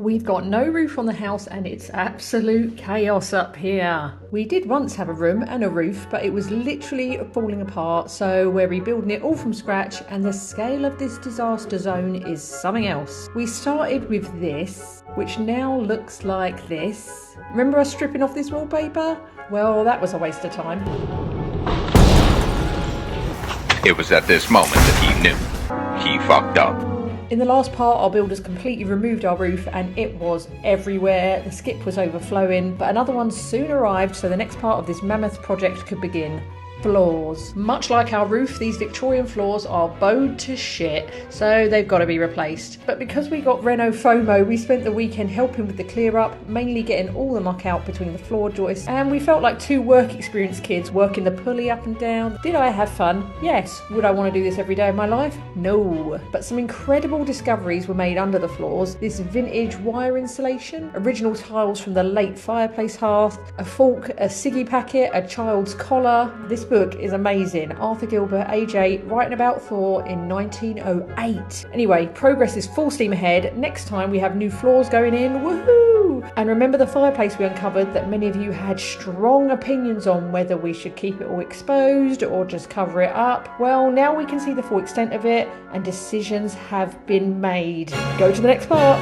We've got no roof on the house and it's absolute chaos up here. We did once have a room and a roof, but it was literally falling apart, so we're rebuilding it all from scratch, and the scale of this disaster zone is something else. We started with this, which now looks like this. Remember us stripping off this wallpaper? Well, that was a waste of time. It was at this moment that he knew. He fucked up. In the last part, our builders completely removed our roof and it was everywhere. The skip was overflowing, but another one soon arrived, so the next part of this mammoth project could begin. Floors. Much like our roof, these Victorian floors are bowed to shit, so they've got to be replaced. But because we got Reno FOMO, we spent the weekend helping with the clear up, mainly getting all the muck out between the floor joists, and we felt like two work experienced kids working the pulley up and down. Did I have fun? Yes. Would I want to do this every day of my life? No. But some incredible discoveries were made under the floors. This vintage wire insulation, original tiles from the late fireplace hearth, a fork, a ciggy packet, a child's collar. This book is amazing. Arthur Gilbert, age 8, writing about Thor in 1908. Anyway, progress is full steam ahead. Next time we have new floors going in. Woohoo! And remember the fireplace we uncovered that many of you had strong opinions on whether we should keep it all exposed or just cover it up? Well, now we can see the full extent of it and decisions have been made. Go to the next part.